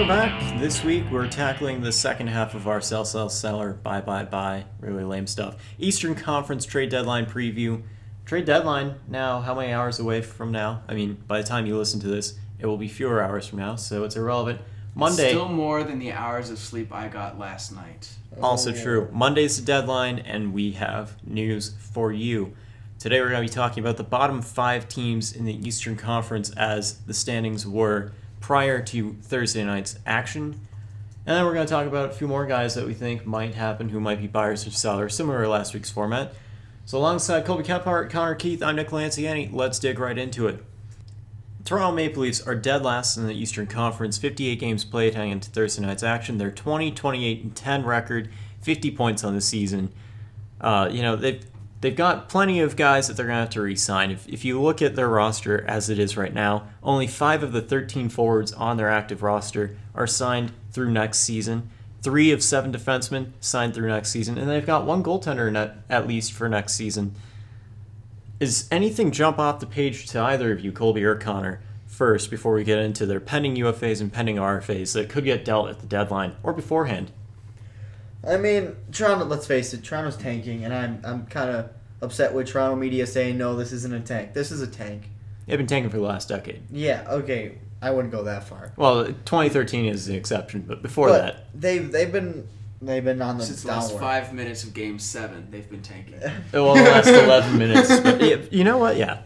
back. This week we're tackling the second half of our sell, seller, buy, really lame stuff. Eastern Conference trade deadline preview. Trade deadline now, how many hours away from now? I mean, by the time you listen to this, it will be fewer hours from now, so it's irrelevant. Monday. It's still more than the hours of sleep I got last night. Also true. Monday's the deadline, and we have news for you. Today we're going to be talking about the bottom 5 teams in the Eastern Conference as the standings were prior to Thursday night's action. And then we're going to talk about a few more guys that we think might happen who might be buyers or sellers, similar to last week's format. So alongside Colby Kephart, Connor Keith, I'm Nick Lanciani. Let's dig right into it. Toronto Maple Leafs are dead last in the Eastern Conference, 58 games played heading into Thursday night's action. They're 20, 28, and 10 record, 50 points on the season. They've got plenty of guys that they're going to have to re-sign. If you look at their roster as it is right now, only 5 of the 13 forwards on their active roster are signed through next season. 3 of 7 defensemen signed through next season, and they've got 1 goaltender at least for next season. Is anything jump off the page to either of you, Colby or Connor, first before we get into their pending UFAs and pending RFAs that could get dealt at the deadline or beforehand? I mean, Toronto, let's face it, Toronto's tanking, and I'm kind of upset with Toronto media saying, no, this isn't a tank. This is a tank. They've been tanking for the last decade. Yeah, okay, I wouldn't go that far. Well, 2013 is the exception, but before that... They've been on the Since the downward. last 5 minutes of Game 7, they've been tanking. Well, the last 11 minutes. But you know what? Yeah.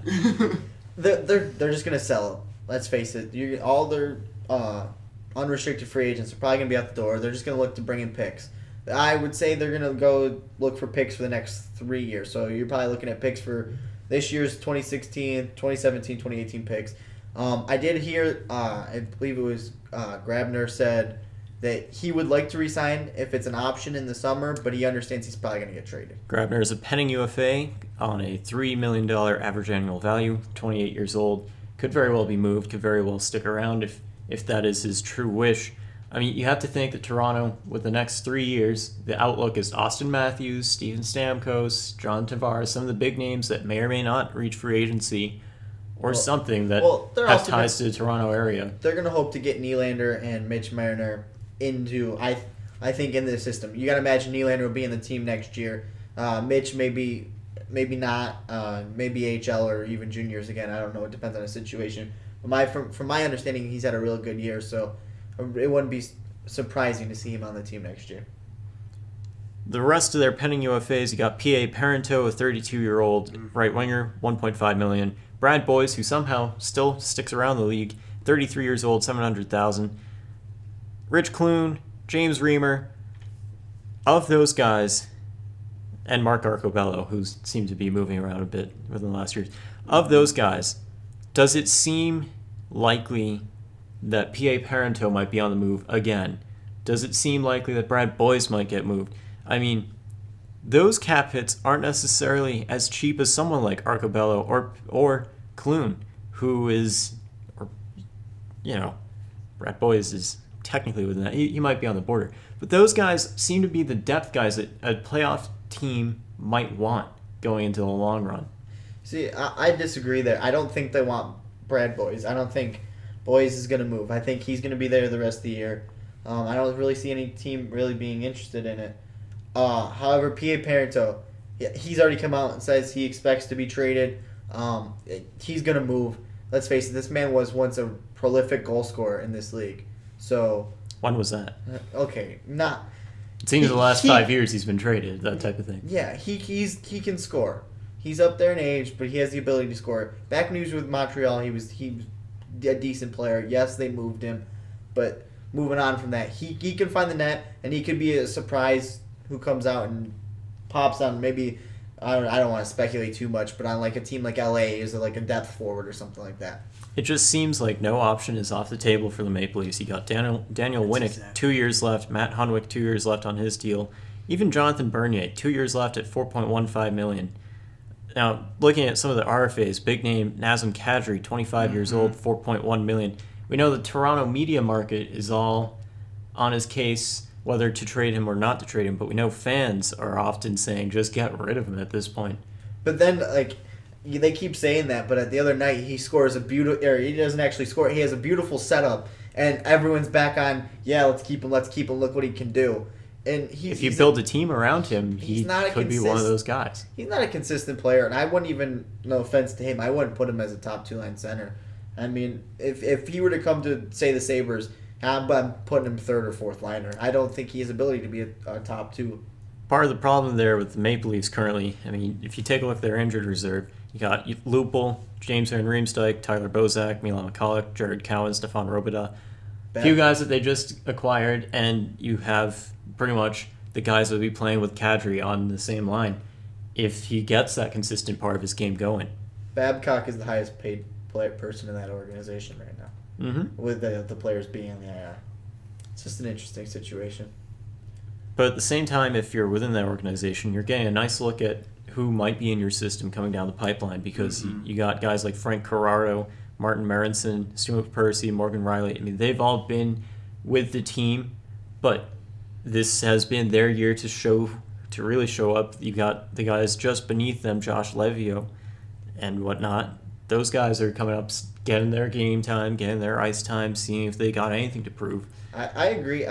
They're just going to sell it. Let's face it. All their unrestricted free agents are probably going to be out the door. They're just going to look to bring in picks. I would say they're going to go look for picks for the next 3 years. So you're probably looking at picks for this year's 2016, 2017, 2018 picks. I did hear, I believe it was Grabner said that he would like to resign if it's an option in the summer, but he understands he's probably going to get traded. Grabner is a pending UFA on a $3 million average annual value, 28 years old. Could very well be moved, could very well stick around if that is his true wish. I mean, you have to think that Toronto, with the next 3 years, the outlook is Austin Matthews, Steven Stamkos, John Tavares, some of the big names that may or may not reach free agency or something that have ties to the Toronto area. They're going to hope to get Nylander and Mitch Marner into, I think, in the system. You got to imagine Nylander will be in the team next year. Mitch maybe not, maybe HL or even juniors again. I don't know. It depends on the situation. But from my understanding, he's had a real good year, so it wouldn't be surprising to see him on the team next year. The rest of their pending UFAs, you got P.A. Parento, a 32-year-old right winger, $1.5 million. Brad Boyes, who somehow still sticks around the league, 33 years old, $700,000. Rich Clune, James Reamer, of those guys, and Mark Arcobello, who seemed to be moving around a bit within the last years. Of those guys, does it seem likely that P.A. Parento might be on the move again? Does it seem likely that Brad Boyes might get moved? I mean, those cap hits aren't necessarily as cheap as someone like Arcobello or Clune, who is, Brad Boyes is technically within that. He might be on the border. But those guys seem to be the depth guys that a playoff team might want going into the long run. See, I disagree there. I don't think they want Brad Boyes. I don't think Boyes is going to move. I think he's going to be there the rest of the year. I don't really see any team really being interested in it. However, P.A. Parento, he's already come out and says he expects to be traded. He's going to move. Let's face it, this man was once a prolific goal scorer in this league. So when was that? Okay, not. It seems the last 5 years he's been traded, that type of thing. Yeah, he can score. He's up there in age, but he has the ability to score. Back when he was with Montreal, he was a decent player. Yes, they moved him, but moving on from that, he can find the net, and he could be a surprise who comes out and pops on maybe. I don't want to speculate too much, but on like a team like LA, is it like a depth forward or something like that? It just seems like no option is off the table for the Maple Leafs. You got Daniel Winnick, 2 years left. Matt Hunwick, 2 years left on his deal. Even Jonathan Bernier, 2 years left at $4.15 million. Now, looking at some of the RFAs, big name Nazem Kadri, 25 years old, $4.1 million. We know the Toronto media market is all on his case whether to trade him or not to trade him, but we know fans are often saying just get rid of him at this point. But then, they keep saying that, but the other night he scores a beautiful, or he doesn't actually score. He has a beautiful setup and everyone's back on, yeah, let's keep him, look what he can do. And if you build a team around him, he could be one of those guys. He's not a consistent player, and I wouldn't even, no offense to him, I wouldn't put him as a top two-line center. I mean, if he were to come to, say, the Sabres, I'm putting him third or fourth liner. I don't think he has ability to be a top two. Part of the problem there with the Maple Leafs currently, I mean, if you take a look at their injured reserve, you got Lupul, James Van Riemsdyk, Tyler Bozak, Milan Michalek, Jared Cowan, Stefan Robidas. A few guys that they just acquired, and you have pretty much the guys that will be playing with Kadri on the same line if he gets that consistent part of his game going. Babcock is the highest paid person in that organization right now, with the players being in the IR. It's just an interesting situation. But at the same time, if you're within that organization, you're getting a nice look at who might be in your system coming down the pipeline because you got guys like Frank Carraro, Martin Marinson, Stuart Percy, Morgan Riley. I mean, they've all been with the team, but this has been their year to really show up. You got the guys just beneath them, Josh Levio and whatnot. Those guys are coming up, getting their game time, getting their ice time, seeing if they got anything to prove. I agree.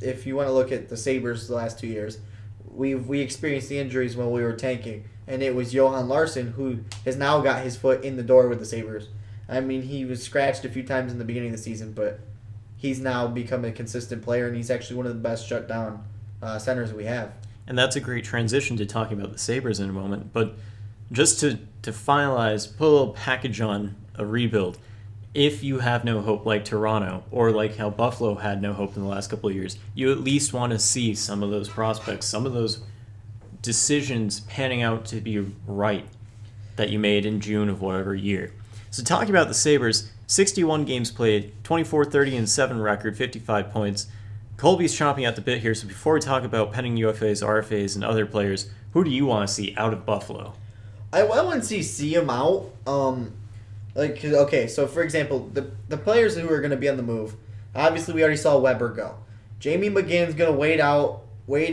If you want to look at the Sabres the last 2 years, we experienced the injuries when we were tanking, and it was Johan Larsson who has now got his foot in the door with the Sabres. I mean, he was scratched a few times in the beginning of the season, but he's now become a consistent player, and he's actually one of the best shutdown centers we have. And that's a great transition to talking about the Sabres in a moment. But just to finalize, put a little package on a rebuild. If you have no hope like Toronto, or like how Buffalo had no hope in the last couple of years, you at least want to see some of those prospects, some of those decisions panning out to be right that you made in June of whatever year. So talking about the Sabres, 61 games played, 24-30-7 record, 55 points. Colby's chomping at the bit here, so before we talk about pending UFAs, RFAs, and other players, who do you want to see out of Buffalo? I want to see him out. So for example, the players who are going to be on the move, obviously we already saw Weber go. Jamie McGinn's going to wait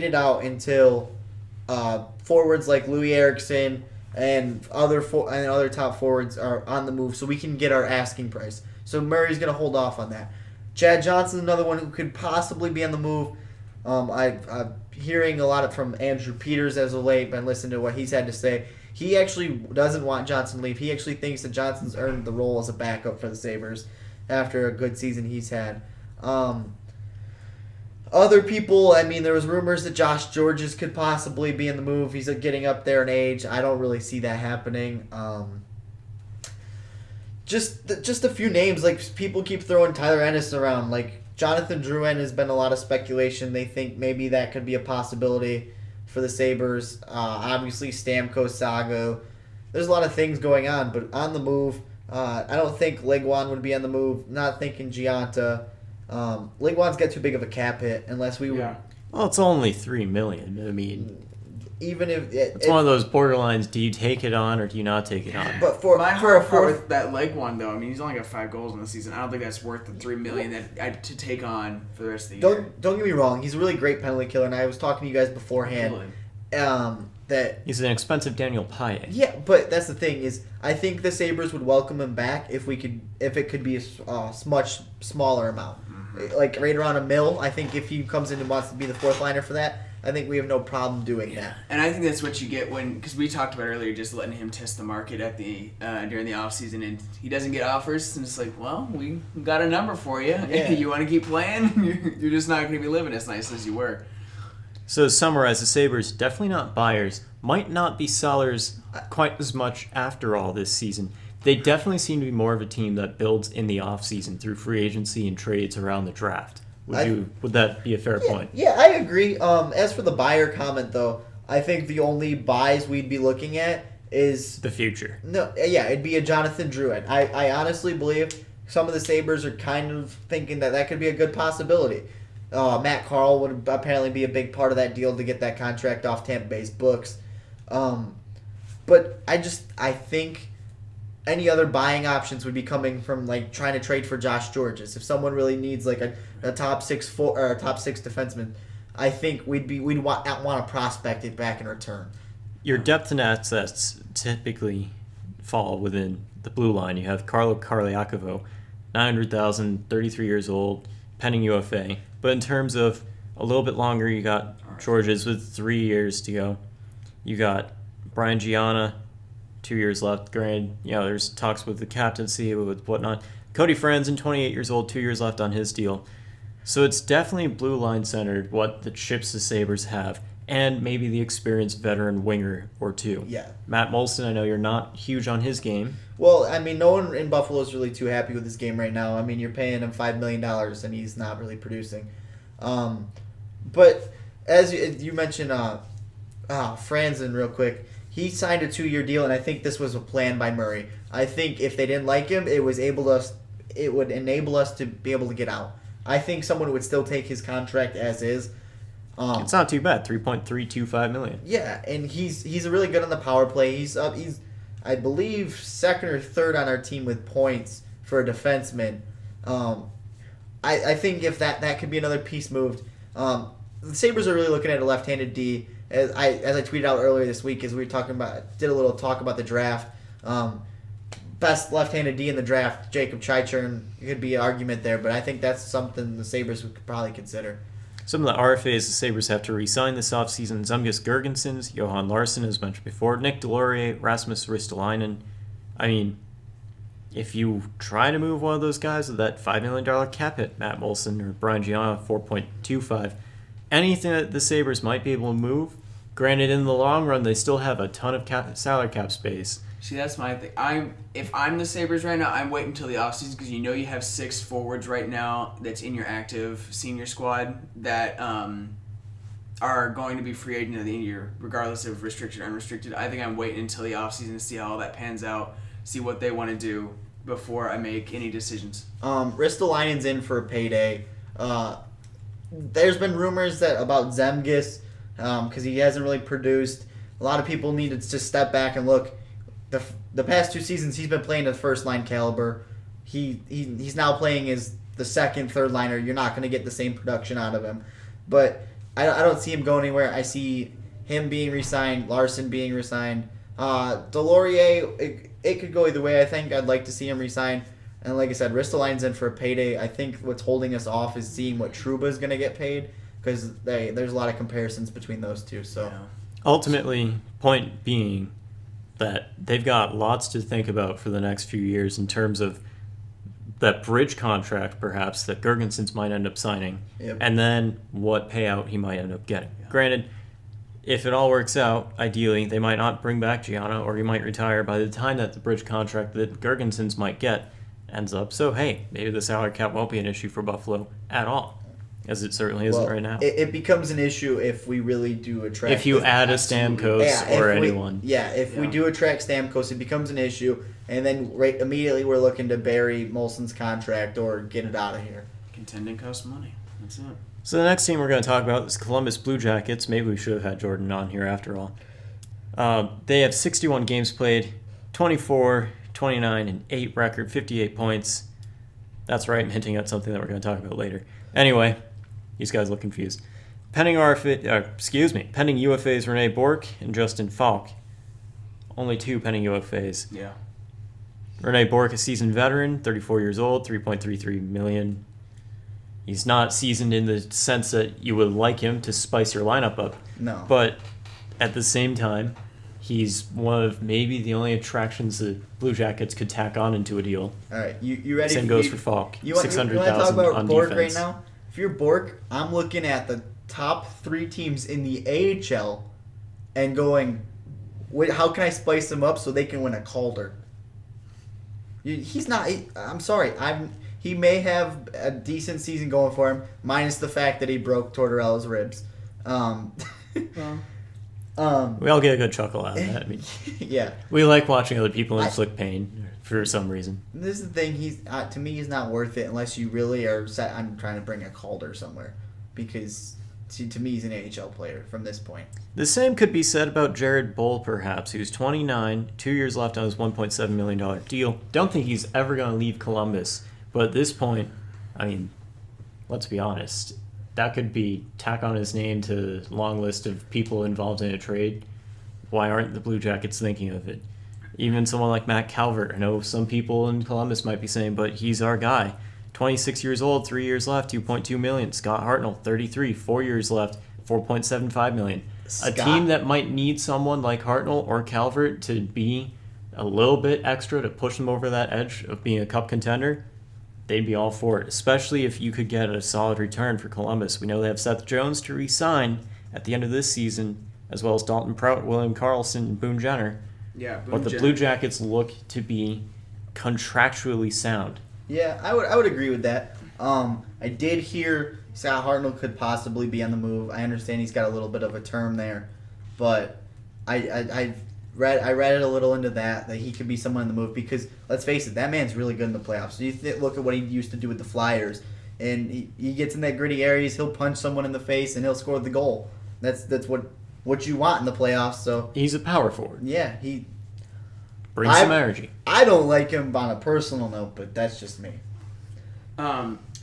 it out until forwards like Louis Eriksson and other top forwards are on the move, so we can get our asking price. So Murray's going to hold off on that. Chad Johnson's another one who could possibly be on the move. I'm hearing a lot from Andrew Peters as of late, been listening to what he's had to say. He actually doesn't want Johnson to leave. He actually thinks that Johnson's earned the role as a backup for the Sabres after a good season he's had. Other people, I mean, there was rumors that Josh Georges could possibly be in the move. He's getting up there in age. I don't really see that happening. Just a few names. Like, people keep throwing Tyler Ennis around. Like, Jonathan Drouin has been a lot of speculation. They think maybe that could be a possibility for the Sabres. Obviously, Stamkos, Sago. There's a lot of things going on, but on the move, I don't think Leguan would be on the move. Not thinking Gianta. Leguan's got too big of a cap hit unless we would. Yeah. Well, it's only $3 million. I mean, even if it's one of those borderlines. Do you take it on or do you not take it on? But for my a heart fourth, with that leg one though, I mean, he's only got 5 goals in the season. I don't think that's worth the $3 million to take on for the rest of the year. Don't get me wrong. He's a really great penalty killer, and I was talking to you guys beforehand. That he's an expensive Daniel Payet. Yeah, but that's the thing is, I think the Sabres would welcome him back if it could be a much smaller amount, like right around $1 million. I think if he comes in and wants to be the fourth liner for that, I think we have no problem doing that. And I think that's what you get because we talked about earlier, just letting him test the market at during the off season, and he doesn't get offers, and it's like, well, we got a number for you. Yeah. You want to keep playing, you're just not going to be living as nice as you were. So to summarize, the Sabres, definitely not buyers, might not be sellers quite as much after all this season. They definitely seem to be more of a team that builds in the offseason through free agency and trades around the draft. Would that be a fair point? Yeah, I agree. As for the buyer comment, though, I think the only buys we'd be looking at is the future. No, yeah, it'd be a Jonathan Drouin. I honestly believe some of the Sabres are kind of thinking that could be a good possibility. Matt Carl would apparently be a big part of that deal to get that contract off Tampa Bay's books. But I think any other buying options would be coming from like trying to trade for Josh Georges. If someone really needs like a top 6 or a top 6 defenseman, I think we'd want to prospect it back in return. Your depth and assets typically fall within the blue line. You have Carlo Carliacovo. $900,000, 33 years old, pending UFA. But in terms of a little bit longer, you got Georges with 3 years to go. You got Brian Gianna, 2 years left. Granted, there's talks with the captaincy, with whatnot. Cody Franzen, 28 years old, 2 years left on his deal. So it's definitely blue line centered what the chips the Sabres have, and maybe the experienced veteran winger or two. Yeah. Matt Molson, I know you're not huge on his game. Well, I mean, no one in Buffalo is really too happy with his game right now. I mean, you're paying him $5 million, and he's not really producing. But as you mentioned, Franzen real quick, he signed a 2-year deal, and I think this was a plan by Murray. I think if they didn't like him, it would enable us to be able to get out. I think someone would still take his contract as is. It's not too bad, $3.325 million. Yeah, and he's really good on the power play. He's I believe second or third on our team with points for a defenseman. I think if that could be another piece moved. The Sabres are really looking at a left-handed D. As I tweeted out earlier this week, as we were talking about, did a little talk about the draft. Best left-handed D in the draft, Jacob Chichern. It could be an argument there, but I think that's something the Sabres would probably consider. Some of the RFAs the Sabres have to re-sign this offseason: Zemgus Girgensons, Johan Larsson, as mentioned before, Nick Delorier, Rasmus Ristolainen. I mean, if you try to move one of those guys with that $5 million cap hit, Matt Molson or Brian Gianna, 4.25, anything that the Sabres might be able to move, granted in the long run they still have a ton of salary cap space. See, that's my thing. If I'm the Sabres right now, I'm waiting until the offseason because you have 6 forwards right now that's in your active senior squad that are going to be free agent at the end of the year, regardless of restricted or unrestricted. I think I'm waiting until the offseason to see how all that pans out, see what they want to do before I make any decisions. Ristolainen's in for a payday. There's been rumors about Zemgus because he hasn't really produced. A lot of people need to just step back and look. The past 2 seasons, he's been playing at first-line caliber. He's now playing as the second, third-liner. You're not going to get the same production out of him. But I don't see him going anywhere. I see him being re-signed, Larson being re-signed. Delorier, it could go either way. I think I'd like to see him re-signed. And like I said, Ristolainen's in for a payday. I think what's holding us off is seeing what Trouba's going to get paid because there's a lot of comparisons between those two. So Ultimately, point being that they've got lots to think about for the next few years in terms of that bridge contract, perhaps, that Girgensons might end up signing, and then what payout he might end up getting. Yeah. Granted, if it all works out, ideally, they might not bring back Gianna, or he might retire by the time that the bridge contract that Girgensons might get ends up. So, hey, maybe the salary cap won't be an issue for Buffalo at all, as it certainly isn't right now. It becomes an issue if we really do attract... If you add a Stamkos or anyone. If we do attract Stamkos, it becomes an issue, and then immediately we're looking to bury Molson's contract or get it out of here. Contending costs money. That's it. So the next team we're going to talk about is Columbus Blue Jackets. Maybe we should have had Jordan on here after all. They have 61 games played, 24, 29, and 8 record, 58 points. That's right, I'm hinting at something that we're going to talk about later. Anyway... These guys look confused. Pending UFAs Rene Bourque and Justin Falk. Only 2 pending UFAs. Yeah. Rene Bourque, a seasoned veteran, 34 years old, $3.33 million. He's not seasoned in the sense that you would like him to spice your lineup up. No. But at the same time, he's one of maybe the only attractions the Blue Jackets could tack on into a deal. All right, you ready? Same goes for Falk. You want to talk about Bourque right now? If you're Bourque, I'm looking at the top 3 teams in the AHL and going, how can I spice them up so they can win a Calder? He's not. I'm sorry. He may have a decent season going for him, minus the fact that he broke Tortorella's ribs. We all get a good chuckle out of that. I mean, yeah. We like watching other people inflict pain for some reason. This is the thing. To me, he's not worth it unless you really are set on trying to bring a Calder somewhere. Because, to me, he's an AHL player from this point. The same could be said about Jared Bull, perhaps, who's 29, 2 years left on his $1.7 million deal. Don't think he's ever going to leave Columbus. But at this point, I mean, let's be honest. That could be tack on his name to a long list of people involved in a trade. Why aren't the Blue Jackets thinking of it? Even someone like Matt Calvert. I know some people in Columbus might be saying, but he's our guy. 26 years old, 3 years left, $2.2 million. Scott Hartnell, 33, 4 years left, $4.75 million. A team that might need someone like Hartnell or Calvert to be a little bit extra to push them over that edge of being a cup contender, they'd be all for it, especially if you could get a solid return for Columbus. We know they have Seth Jones to re-sign at the end of this season, as well as Dalton Prout, William Karlsson, and Boone Jenner. Yeah, but the Blue Jackets look to be contractually sound. Yeah, I would agree with that. I did hear Scott Hartnell could possibly be on the move. I understand he's got a little bit of a term there, but I read it a little into that he could be someone in the move because let's face it, that man's really good in the playoffs. So look at what he used to do with the Flyers, and he gets in that gritty areas. He'll punch someone in the face and he'll score the goal. That's what you want in the playoffs. So he's a power forward. Yeah, he brings some energy. I don't like him on a personal note, but that's just me.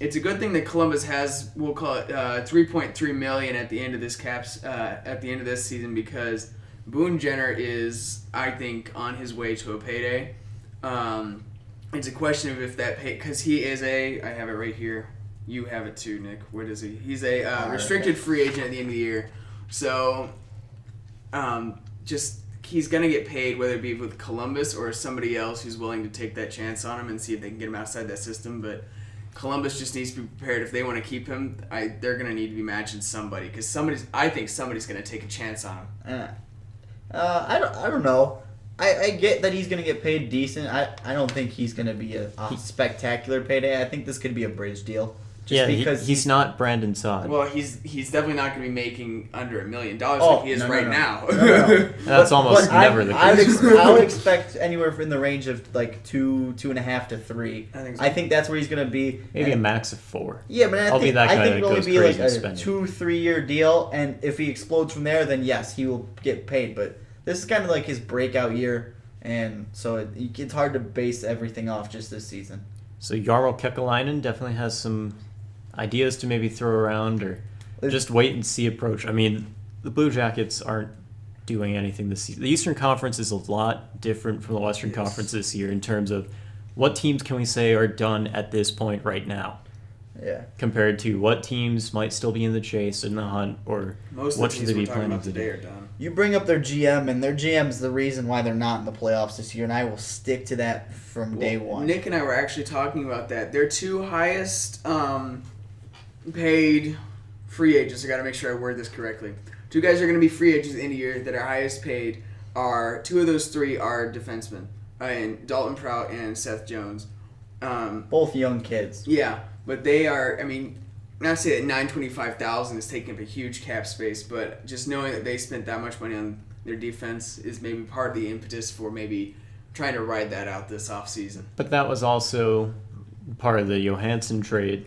It's a good thing that Columbus has, we'll call it $3.3 million at the end of this season because Boone Jenner is, I think, on his way to a payday. It's a question of if that pay, because he is I have it right here. You have it too, Nick. What is he? He's a restricted free agent at the end of the year. So, he's going to get paid, whether it be with Columbus or somebody else who's willing to take that chance on him and see if they can get him outside that system. But Columbus just needs to be prepared. If they want to keep him, they're going to need to be matching somebody because I think somebody's going to take a chance on him. I don't know. I get that he's going to get paid decent. I don't think he's going to be a spectacular payday. I think this could be a bridge deal. Because he's not Brandon Saad. Well, he's definitely not going to be making under $1 million like he is now. No. That's almost never the case. I would expect anywhere in the range of like 2.5 to 3. I think that's where he's going to be. Maybe a max of 4. Yeah, but I think it'll only be like a spending. 2-3 year deal, and if he explodes from there, then yes, he will get paid. But this is kind of like his breakout year, and so it's hard to base everything off just this season. So Jarmo Kekalainen definitely has some ideas to maybe throw around or just wait and see approach. I mean, the Blue Jackets aren't doing anything this season. The Eastern Conference is a lot different from the Western Conference this year in terms of what teams can we say are done at this point right now. Yeah. Compared to what teams might still be in the chase, in the hunt, or what should they be planning to do. You bring up their GM, and their GM's the reason why they're not in the playoffs this year, and I will stick to that from day one. Nick and I were actually talking about that. Their two highest paid free agents, I got to make sure I word this correctly. Two guys are going to be free agents in the year that are highest paid. Two of those three are defensemen, and Dalton Prout and Seth Jones. Both young kids. Yeah, but they are, I mean, not to say that $925,000 is taking up a huge cap space, but just knowing that they spent that much money on their defense is maybe part of the impetus for maybe trying to ride that out this offseason. But that was also part of the Johansson trade,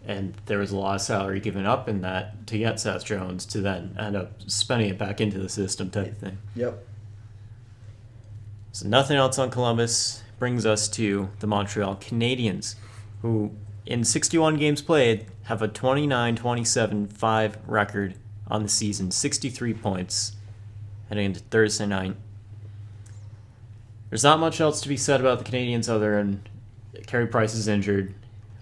and there was a lot of salary given up in that to get Seth Jones to then end up spending it back into the system type of thing. Yep. So nothing else on Columbus brings us to the Montreal Canadiens, who in 61 games played have a 29-27-5 record on the season, 63 points heading into Thursday night. There's not much else to be said about the Canadiens other than Carey Price is injured.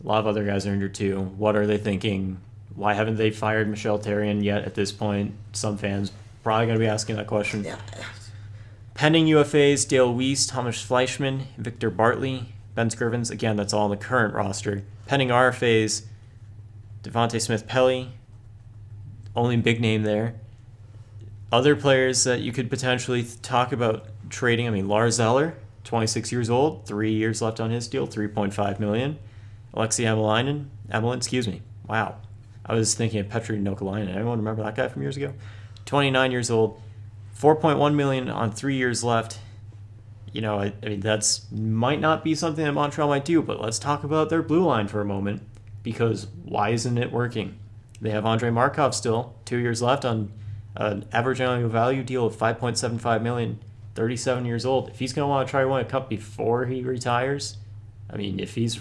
A lot of other guys are injured too. What are they thinking? Why haven't they fired Michel Therrien yet at this point? Some fans probably going to be asking that question. Yeah. Pending UFAs, Dale Weiss, Thomas Fleischmann, Victor Bartley, Ben Scrivens. Again, that's all on the current roster. Pending RFAs, Devontae Smith-Pelly, only big name there. Other players that you could potentially talk about trading, I mean, Lars Eller, 26 years old, 3 years left on his deal, $3.5 million. Alexei Emelin, wow. I was thinking of Petri Nokalainen. Anyone remember that guy from years ago? 29 years old, $4.1 million on 3 years left. You know, I mean, that's might not be something that Montreal might do, but let's talk about their blue line for a moment, because why isn't it working? They have Andrei Markov still, 2 years left on an average annual value deal of $5.75 million, 37 years old. If he's going to want to try to win a cup before he retires, I mean, if he's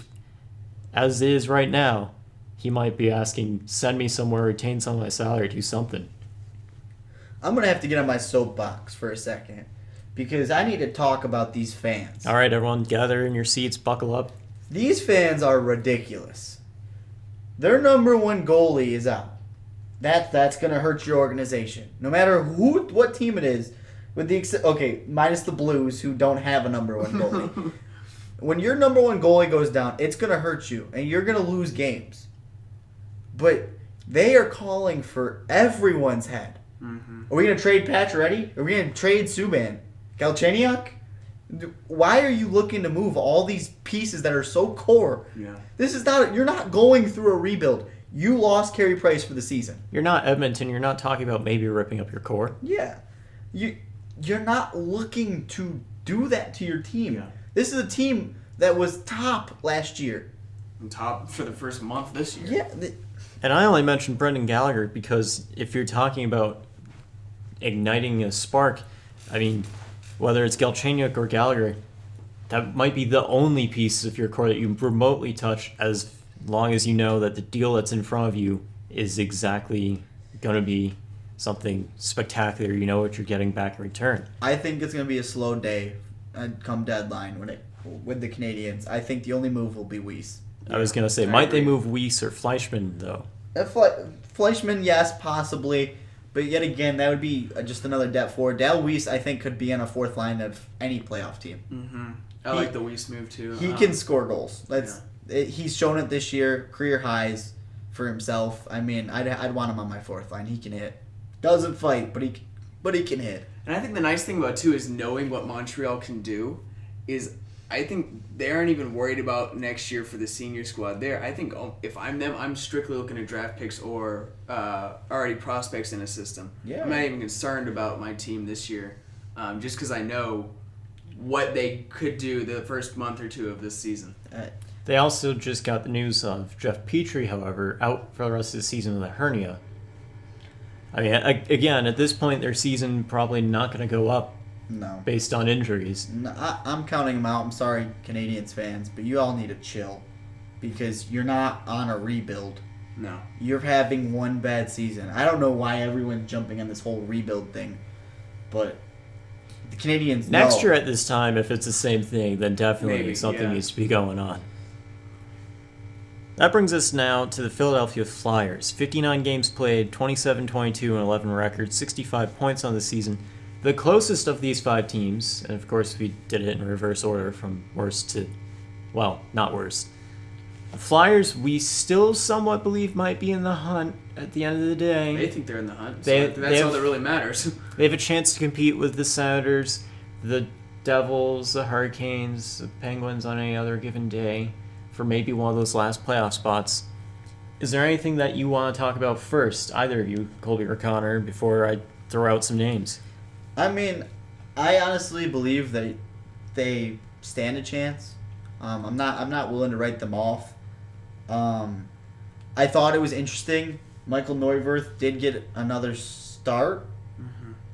as is right now, he might be asking, send me somewhere, retain some of my salary, do something. I'm going to have to get on my soapbox for a second, because I need to talk about these fans. All right, everyone, gather in your seats, buckle up. These fans are ridiculous. Their number one goalie is out. That's going to hurt your organization. No matter what team it is, minus the Blues who don't have a number one goalie. When your number one goalie goes down, it's going to hurt you, and you're going to lose games. But they are calling for everyone's head. Mm-hmm. Are we going to trade Pacioretty? Are we going to trade Subban? Galchenyuk? Why are you looking to move all these pieces that are so core? Yeah. You're not going through a rebuild. You lost Carey Price for the season. You're not Edmonton. You're not talking about maybe ripping up your core. Yeah. You're not looking to do that to your team. Yeah. This is a team that was top last year. And top for the first month this year. Yeah. And I only mentioned Brendan Gallagher because if you're talking about igniting a spark, I mean, whether it's Galchenyuk or Gallagher, that might be the only piece of your core that you remotely touch as long as you know that the deal that's in front of you is exactly going to be something spectacular. You know what you're getting back in return. I think it's going to be a slow day come deadline with the Canadians. I think the only move will be Weiss. I was going to say, might they move Weiss or Fleischmann, though? Fleischmann, yes, possibly. But yet again, that would be just another depth forward. Dale Weiss, I think, could be on a fourth line of any playoff team. Mm-hmm. I like the Weiss move, too. He can score goals. He's shown it this year, career highs for himself. I mean, I'd want him on my fourth line. He can hit. Doesn't fight, but he can hit. And I think the nice thing about, too, is knowing what Montreal can do is I think they aren't even worried about next year for the senior squad there. I think if I'm them, I'm strictly looking at draft picks or already prospects in a system. Yeah. I'm not even concerned about my team this year just because I know what they could do the first month or two of this season. They also just got the news of Jeff Petrie, however, out for the rest of the season with a hernia. I mean, again, at this point, their season probably not going to go up. No. Based on injuries. No, I'm counting them out. I'm sorry, Canadians fans, but you all need to chill because you're not on a rebuild. No. You're having one bad season. I don't know why everyone's jumping on this whole rebuild thing, but the Canadians Next year at this time, if it's the same thing, then definitely Maybe, something needs to be going on. That brings us now to the Philadelphia Flyers. 59 games played, 27-22 and 11 records, 65 points on the season. The closest of these five teams, and of course we did it in reverse order from worst to, well, not worst. The Flyers, we still somewhat believe might be in the hunt at the end of the day. They think they're in the hunt. That's all that really matters. They have a chance to compete with the Senators, the Devils, the Hurricanes, the Penguins on any other given day for maybe one of those last playoff spots. Is there anything that you want to talk about first, either of you, Colby or Connor, before I throw out some names? I mean, I honestly believe that they stand a chance. I'm not willing to write them off. I thought it was interesting. Michael Neuwirth did get another start,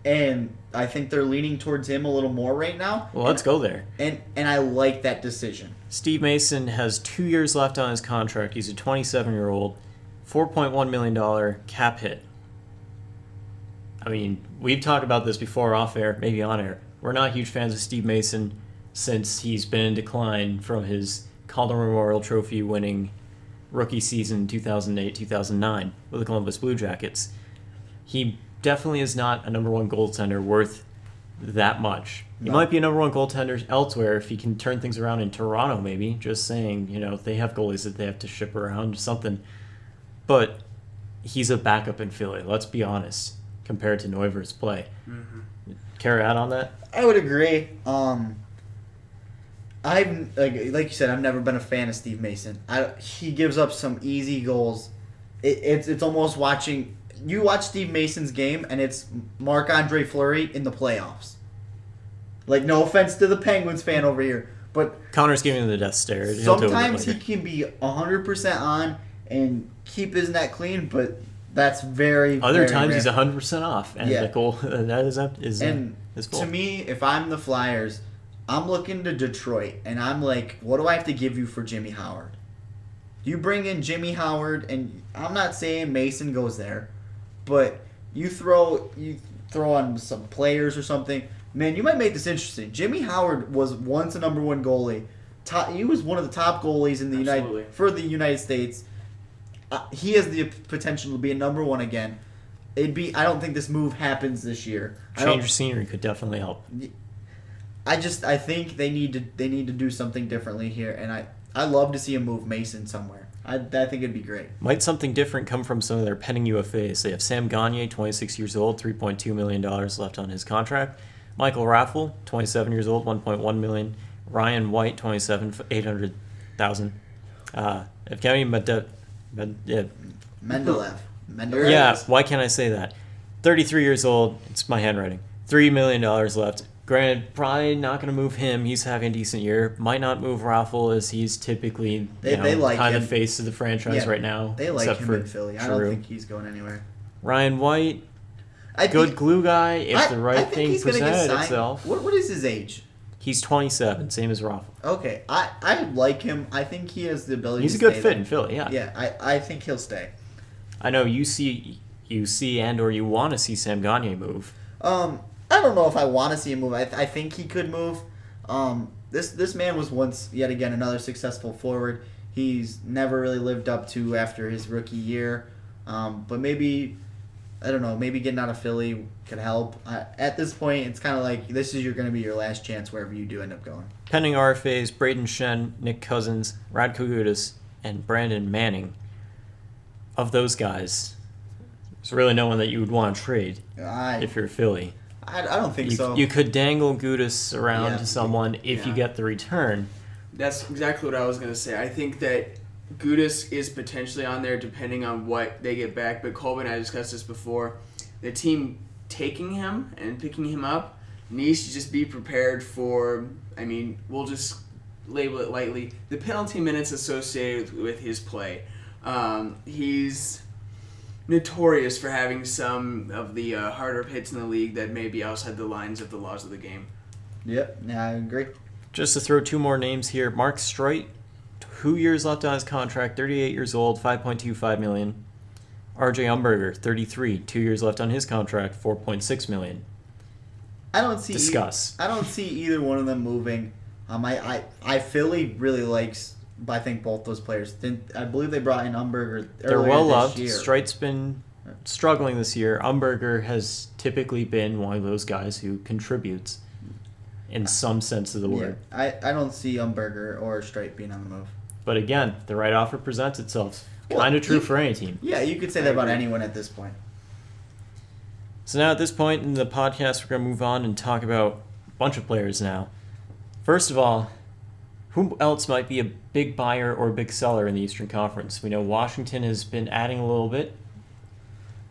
and I think they're leaning towards him a little more right now. Well, let's go there. And I like that decision. Steve Mason has 2 years left on his contract. He's a 27-year-old, $4.1 million cap hit. I mean, we've talked about this before off air, maybe on air. We're not huge fans of Steve Mason since he's been in decline from his Calder Memorial Trophy winning rookie season 2008-2009 with the Columbus Blue Jackets. He definitely is not a number one goaltender worth that much. He might be a number one goaltender elsewhere if he can turn things around in Toronto, maybe. Just saying, they have goalies that they have to ship around, something. But he's a backup in Philly, let's be honest, compared to Neuwirth's play. Care to add on that? I would agree. I've like you said, I've never been a fan of Steve Mason. He gives up some easy goals. It's almost watching. You watch Steve Mason's game, and it's Marc-Andre Fleury in the playoffs. Like, no offense to the Penguins fan over here, but Connor's giving him the death stare. Sometimes he can be 100% on and keep his net clean, but that's very other very times rare. He's 100% off, and the goal that is full. To me, if I'm the Flyers, I'm looking to Detroit, and I'm like, what do I have to give you for Jimmy Howard? You bring in Jimmy Howard, and I'm not saying Mason goes there, but you throw on some players or something. Man, you might make this interesting. Jimmy Howard was once a number one goalie. He was one of the top goalies in the United States. He has the potential to be a number one again. I don't think this move happens this year. Change of scenery could definitely help. I think they need to do something differently here, and I love to see him move Mason somewhere. I think it'd be great. Might something different come from some of their pending UFAs? They have Sam Gagner, 26 years old, $3.2 million left on his contract. Michael Raffle, 27 years old, $1.1 million. Ryan White, 27, $800,000. Evgeny Mendeleev. Yeah, why can't I say that? 33 years old. It's my handwriting. $3 million left. Granted, probably not going to move him. He's having a decent year. Might not move Raffle, as he's typically they like kind him. of face of the franchise right now. They like except him for in Philly. I Drew. don't think he's going anywhere. Ryan White, good glue guy. If the right thing presented itself. What is his age? He's 27, same as Raffle. Okay, I like him. I think he has the ability. He's to a good stay fit there. in Philly. Yeah. Yeah, I think he'll stay. I know you see and or you want to see Sam Gagner move. I don't know if I want to see him move. I think he could move. This man was once yet again another successful forward. He's never really lived up to after his rookie year. But maybe, I don't know, maybe getting out of Philly could help. At this point, it's kind of like this is going to be your last chance wherever you do end up going. Pending RFAs, Braden Shen, Nick Cousins, Radko Gudas, and Brandon Manning. Of those guys, there's really no one that you would want to trade if you're Philly. I don't think so. You could dangle Gudas around to someone if you get the return. That's exactly what I was going to say. I think that Gudas is potentially on there depending on what they get back. But Colby and I discussed this before. The team taking him and picking him up needs to just be prepared for, we'll just label it lightly, the penalty minutes associated with his play. He's notorious for having some of the harder hits in the league that may be outside the lines of the laws of the game. Yep, I agree. Just to throw two more names here, Mark Streit, 2 years left on his contract, 38 years old, $5.25 million. RJ Umberger, 33, 2 years left on his contract, $4.6 million. I don't see either one of them moving. Philly really likes, I think, both those players. I believe they brought in Umberger earlier They're well loved. this year. Streit's been struggling this year. Umberger has typically been one of those guys who contributes in some sense of the word. Yeah, I don't see Umberger or Streit being on the move. But again, the right offer presents itself. Kind of true for any team. Yeah, you could say that about anyone at this point. So now at this point in the podcast, we're going to move on and talk about a bunch of players now. First of all, who else might be a big buyer or a big seller in the Eastern Conference? We know Washington has been adding a little bit.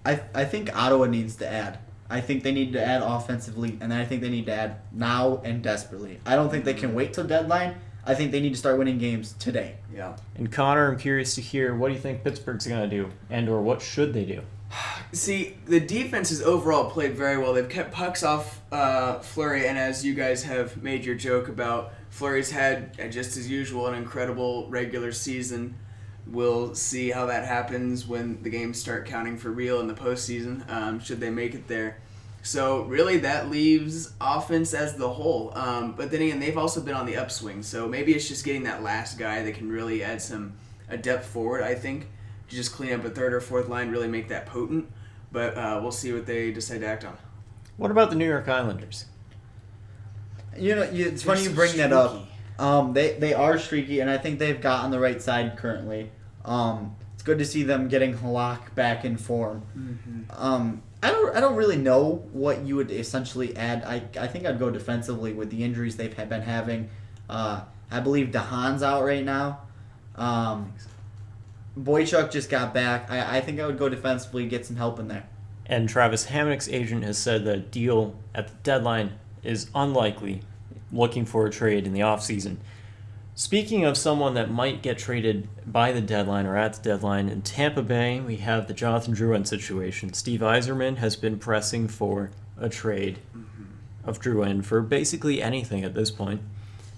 I think Ottawa needs to add. I think they need to add offensively, and I think they need to add now and desperately. I don't think they can wait till deadline. I think they need to start winning games today. Yeah. And Connor, I'm curious to hear, what do you think Pittsburgh's going to do? And or what should they do? See, the defense has overall played very well. They've kept pucks off Fleury, and as you guys have made your joke about, Fleury's had, just as usual, an incredible regular season. We'll see how that happens when the games start counting for real in the postseason, should they make it there. So really that leaves offense as the whole. But then again, they've also been on the upswing. So maybe it's just getting that last guy that can really add a depth forward, I think, to just clean up a third or fourth line, really make that potent. But we'll see what they decide to act on. What about the New York Islanders? It's funny you bring that up. They are streaky, and I think they've got on the right side currently. It's good to see them getting Halak back in form. Mm-hmm. I don't really know what you would essentially add. I think I'd go defensively with the injuries they've been having. I believe DeHaan's out right now. Boychuk just got back. I think I would go defensively, get some help in there. And Travis Hamonick's agent has said that a deal at the deadline is unlikely, looking for a trade in the offseason. Speaking of someone that might get traded by the deadline or at the deadline, in Tampa Bay, we have the Jonathan Drouin situation. Steve Yzerman has been pressing for a trade of Drouin for basically anything at this point.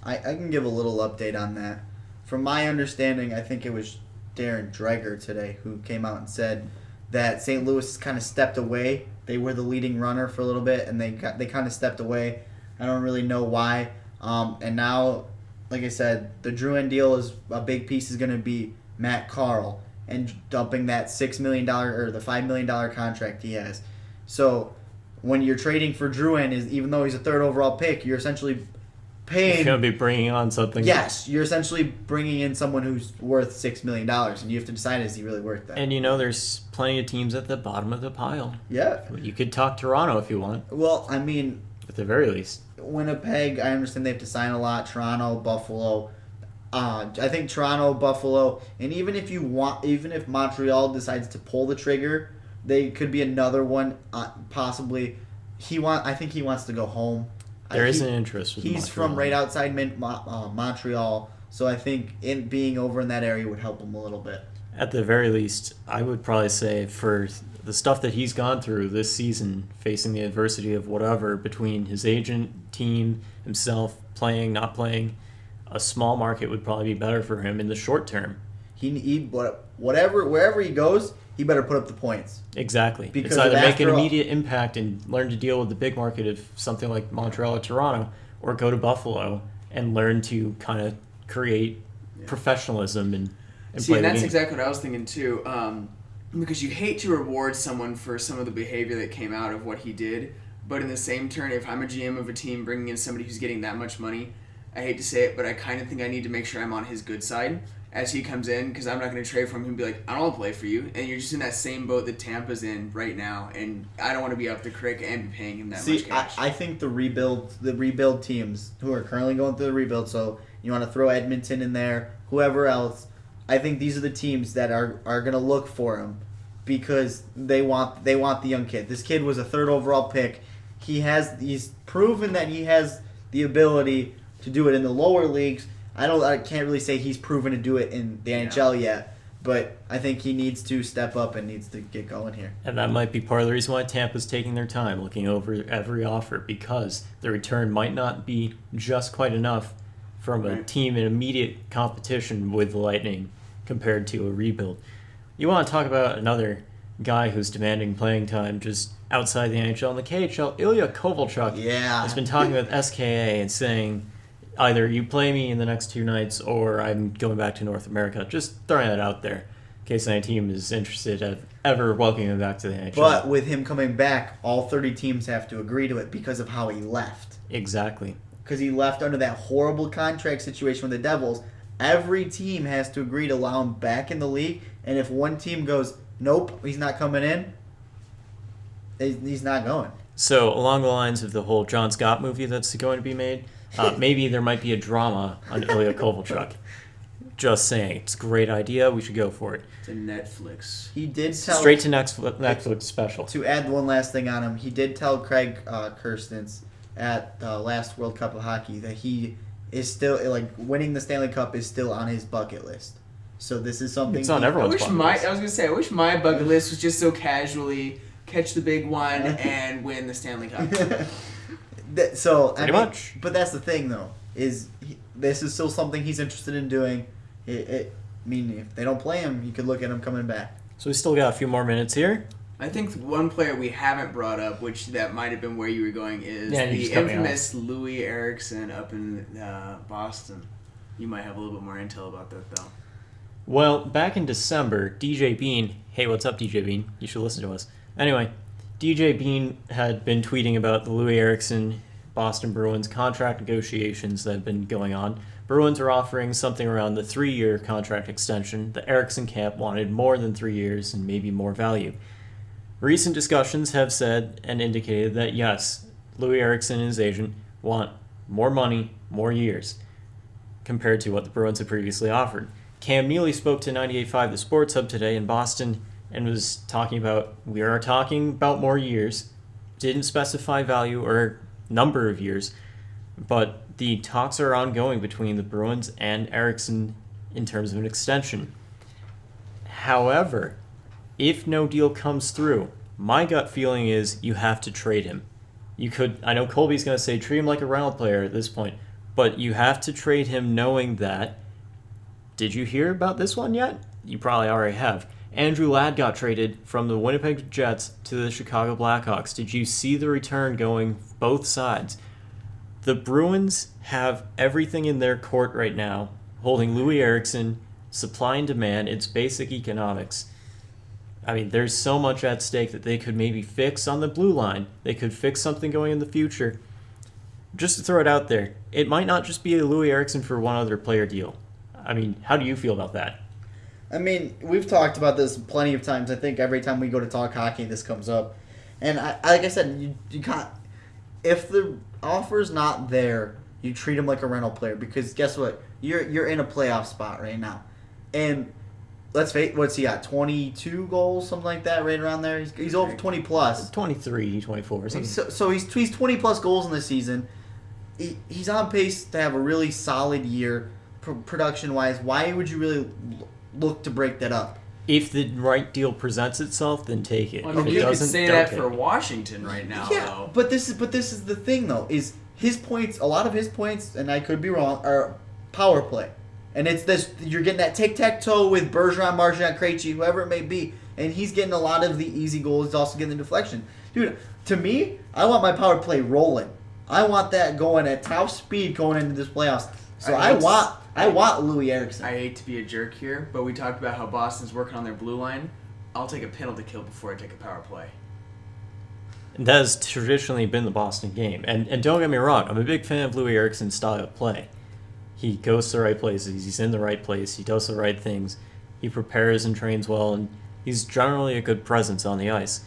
I can give a little update on that. From my understanding, I think it was Darren Dreger today who came out and said that St. Louis kind of stepped away. They were the leading runner for a little bit, and they kind of stepped away. I don't really know why. And now, like I said, the Drouin deal is a big piece is going to be Matt Carl and dumping that $6 million or the $5 million contract he has. So when you're trading for Drouin, even though he's a third overall pick, you're essentially paying. You're going to be bringing on something. Yes, you're essentially bringing in someone who's worth $6 million, and you have to decide, is he really worth that? And there's plenty of teams at the bottom of the pile. Yeah. You could talk Toronto if you want. Well, I mean, at the very least. Winnipeg, I understand they have to sign a lot. Toronto, Buffalo. I think Toronto, Buffalo, and even if Montreal decides to pull the trigger, they could be another one. Possibly, I think he wants to go home. There is an interest with He's Montreal. from right outside Montreal, so I think being over in that area would help him a little bit. At the very least, I would probably say for the stuff that he's gone through this season, facing the adversity of whatever between his agent, team, himself, playing, not playing, a small market would probably be better for him in the short term. Wherever he goes, he better put up the points. Exactly. Because it's either make an immediate impact and learn to deal with the big market of something like Montreal or Toronto, or go to Buffalo and learn to kind of create professionalism and See, and that's exactly what I was thinking too. Because you hate to reward someone for some of the behavior that came out of what he did, but in the same turn, if I'm a GM of a team bringing in somebody who's getting that much money, I hate to say it, but I kind of think I need to make sure I'm on his good side as he comes in, because I'm not going to trade for him and be like, I don't want to play for you, and you're just in that same boat that Tampa's in right now, and I don't want to be up the creek and be paying him that much cash. I think the rebuild teams who are currently going through the rebuild, so you want to throw Edmonton in there, whoever else, I think these are the teams that are going to look for him because they want the young kid. This kid was a third overall pick. He's proven that he has the ability to do it in the lower leagues. I can't really say he's proven to do it in the NHL yet, but I think he needs to step up and needs to get going here. And that might be part of the reason why Tampa's taking their time looking over every offer, because the return might not be just quite enough from a team in immediate competition with the Lightning compared to a rebuild. You want to talk about another guy who's demanding playing time just outside the NHL and the KHL, Ilya Kovalchuk has been talking with SKA and saying, either you play me in the next 2 nights or I'm going back to North America. Just throwing that out there in case any team is interested in ever welcoming him back to the NHL. But with him coming back, all 30 teams have to agree to it because of how he left. Exactly. Because he left under that horrible contract situation with the Devils. Every team has to agree to allow him back in the league, and if one team goes, nope, he's not coming in, he's not going. So along the lines of the whole John Scott movie that's going to be made, maybe there might be a drama on Ilya Kovalchuk. Just saying, it's a great idea. We should go for it. To Netflix. He did tell straight to Netflix special. To add one last thing on him, he did tell Craig Kirstens at last World Cup of Hockey that he is still winning the Stanley Cup is still on his bucket list. So this is something it's on everyone's bucket list. I was gonna say, I wish my bucket list was just so casually catch the big one and win the Stanley Cup. Pretty much. But that's the thing, though, is this is still something he's interested in doing. I mean, if they don't play him, you could look at him coming back. So we still got a few more minutes here. I think one player we haven't brought up, which that might have been where you were going, is the infamous Louis Eriksson up in Boston. You might have a little bit more intel about that, though. Well, back in December, DJ Bean, hey, what's up, DJ Bean? You should listen to us. Anyway, DJ Bean had been tweeting about the Louis Eriksson Boston Bruins contract negotiations that have been going on. Bruins are offering something around the 3-year contract extension. The Eriksson camp wanted more than 3 years and maybe more value. Recent discussions have said and indicated that yes, Louis Eriksson and his agent want more money, more years, compared to what the Bruins had previously offered. Cam Neely spoke to 98.5 The Sports Hub today in Boston and was talking about, we are talking about more years, didn't specify value or number of years, but the talks are ongoing between the Bruins and Eriksson in terms of an extension. However, if no deal comes through, my gut feeling is you have to trade him. I know Colby's going to say treat him like a rental player at this point, but you have to trade him knowing that, did you hear about this one yet? You probably already have. Andrew Ladd got traded from the Winnipeg Jets to the Chicago Blackhawks. Did you see the return going both sides? The Bruins have everything in their court right now, holding Louis Eriksson, supply and demand. It's basic economics. I mean, there's so much at stake that they could maybe fix on the blue line. They could fix something going in the future. Just to throw it out there, it might not just be a Louis Eriksson for one other player deal. I mean, how do you feel about that? I mean, we've talked about this plenty of times. I think every time we go to talk hockey, this comes up. And like I said, you can't. If the offer's not there, you treat him like a rental player because guess what? You're in a playoff spot right now, and let's face, what's he got? 22 goals, something like that, right around there. He's over 20 plus. 23, 24. So he's 20 plus goals in the season. He's on pace to have a really solid year, production wise. Why would you really look to break that up? If the right deal presents itself, then take it. Well, you could say that for Washington right now, though. But this is the thing though, is his points, a lot of his points, and I could be wrong, are power play. And it's this, you're getting that tic-tac-toe with Bergeron, Marchand, Krejci, whoever it may be, and he's getting a lot of the easy goals, he's also getting the deflection. Dude, to me, I want my power play rolling. I want that going at top speed going into this playoffs. So I want Louis Eriksson. I hate to be a jerk here, but we talked about how Boston's working on their blue line. I'll take a penalty kill before I take a power play. And that has traditionally been the Boston game. And don't get me wrong, I'm a big fan of Louis Eriksson's style of play. He goes to the right places, he's in the right place, he does the right things, he prepares and trains well, and he's generally a good presence on the ice.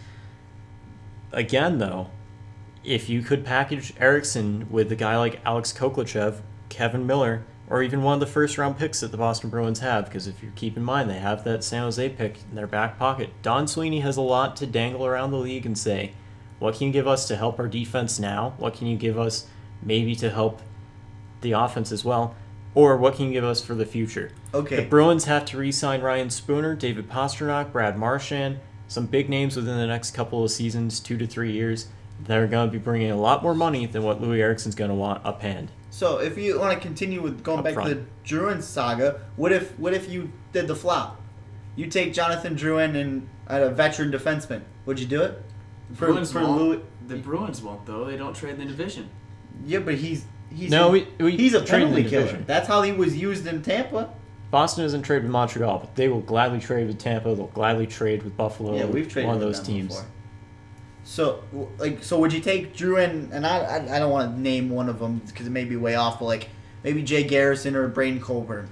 Again, though, if you could package Eriksson with a guy like Alex Koklachev, Kevin Miller, or even one of the first-round picks that the Boston Bruins have, because if you keep in mind they have that San Jose pick in their back pocket, Don Sweeney has a lot to dangle around the league and say, what can you give us to help our defense now? What can you give us maybe to help the offense as well? Or what can you give us for the future? Okay. The Bruins have to re-sign Ryan Spooner, David Pastrnak, Brad Marchand, some big names within the next couple of seasons, 2 to 3 years. They're going to be bringing a lot more money than what Louis Eriksson's going to want uphand. So if you want to continue with going back to the Drouin saga, what if you did the flop? You take Jonathan Drouin and a veteran defenseman. Would you do it? The Bruins won't, though. They don't trade in the division. Yeah, but he's a penalty killer. That's how he was used in Tampa. Boston doesn't trade with Montreal, but they will gladly trade with Tampa. They'll gladly trade with Buffalo. Yeah, we've traded one of with those them teams. Before. So would you take Drouin? And I don't want to name one of them because it may be way off, but like maybe Jay Garrison or Braden Coburn.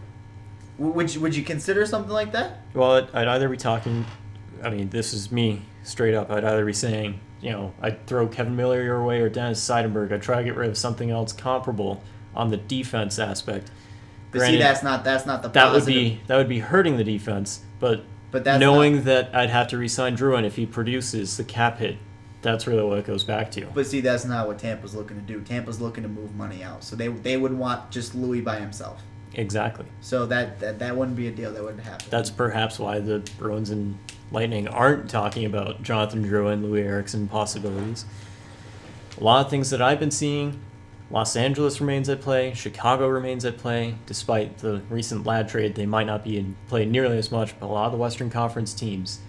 Would you consider something like that? Well, I'd either be talking. I mean, this is me straight up. I'd either be saying, I'd throw Kevin Miller your way or Dennis Seidenberg. I'd try to get rid of something else comparable on the defense aspect. But granted, see, that's not the positive. That would be hurting the defense. But that's knowing that I'd have to re-sign Drouin if he produces the cap hit, that's really what it goes back to. But see, that's not what Tampa's looking to do. Tampa's looking to move money out, so they would want just Louis by himself. Exactly. So that wouldn't be a deal. That wouldn't happen. That's perhaps why the Bruins and Lightning aren't talking about Jonathan Drouin, Louis Eriksson possibilities. A lot of things that I've been seeing. Los Angeles remains at play. Chicago remains at play. Despite the recent Ladd trade, they might not be in play nearly as much, but a lot of the Western Conference teams.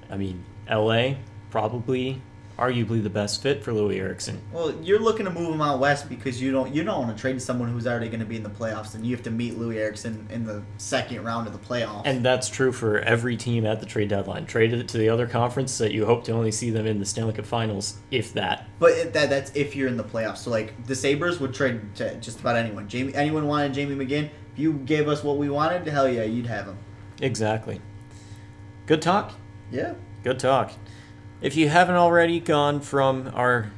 I mean, LA, probably, arguably the best fit for Louis Eriksson. Well, you're looking to move him out west because you don't want to trade someone who's already going to be in the playoffs, and you have to meet Louis Eriksson in the second round of the playoffs. And that's true for every team at the trade deadline. Trade it to the other conference that you hope to only see them in the Stanley Cup Finals, if that. But that's if you're in the playoffs. So like the Sabres would trade to just about anyone. Anyone wanted Jamie McGinn? If you gave us what we wanted, hell yeah, you'd have him. Exactly. Good talk. Yeah. Good talk. If you haven't already gone from our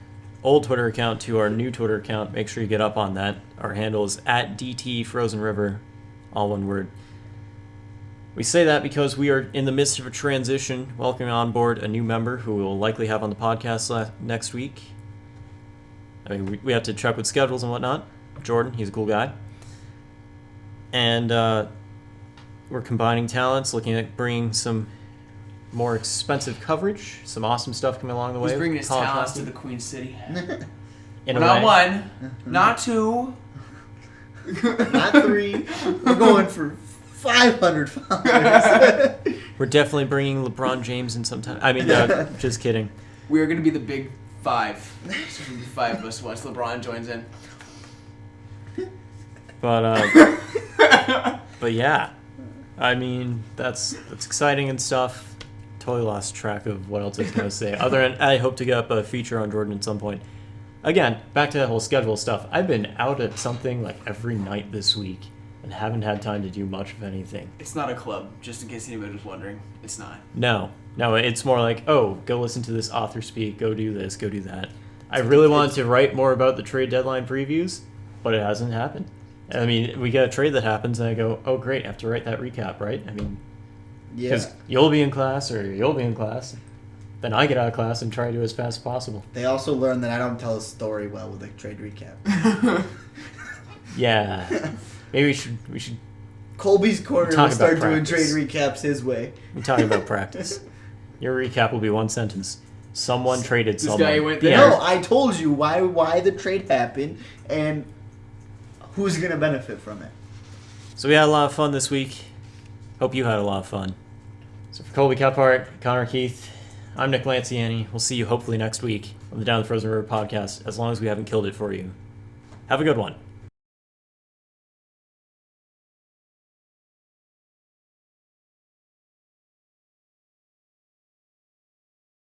old Twitter account to our new Twitter account, make sure you get up on that. Our handle is @DTFrozenRiver, all one word. We say that because we are in the midst of a transition, welcoming on board a new member who we'll likely have on the podcast next week. I mean, we have to check with schedules and whatnot. Jordan, he's a cool guy. And we're combining talents, looking at bringing some more expensive coverage, some awesome stuff coming along the way. He's bringing his talents to the Queen City. Not one, not two, not three. We're going for 500 followers. We're definitely bringing LeBron James in sometime. I mean, just kidding. We are going to be the big five. There's going to be 5 of us once LeBron joins in. But yeah, I mean that's exciting and stuff. Totally lost track of what else I was gonna say. Other than I hope to get up a feature on Jordan at some point. Again, back to that whole schedule stuff. I've been out at something like every night this week and haven't had time to do much of anything. It's not a club, just in case anybody was wondering. It's not. No, it's more like, oh, go listen to this author speak, go do this, go do that. I really wanted to write more about the trade deadline previews, but it hasn't happened. I mean, we get a trade that happens, and I go, oh, great, I have to write that recap, right? I mean, because you'll be in class, or you'll be in class. Then I get out of class and try to do as fast as possible. They also learn that I don't tell a story well with a trade recap. Yeah. Maybe we should Colby's Corner talk will start about doing practice. trade recaps his way. We're talking about practice. Your recap will be one sentence. Someone traded This someone. guy went there. Yeah. No, I told you why the trade happened and who's going to benefit from it. So we had a lot of fun this week. Hope you had a lot of fun. So for Colby Kephart, Connor Keith, I'm Nick Lanciani. We'll see you hopefully next week on the Down the Frozen River podcast, as long as we haven't killed it for you. Have a good one.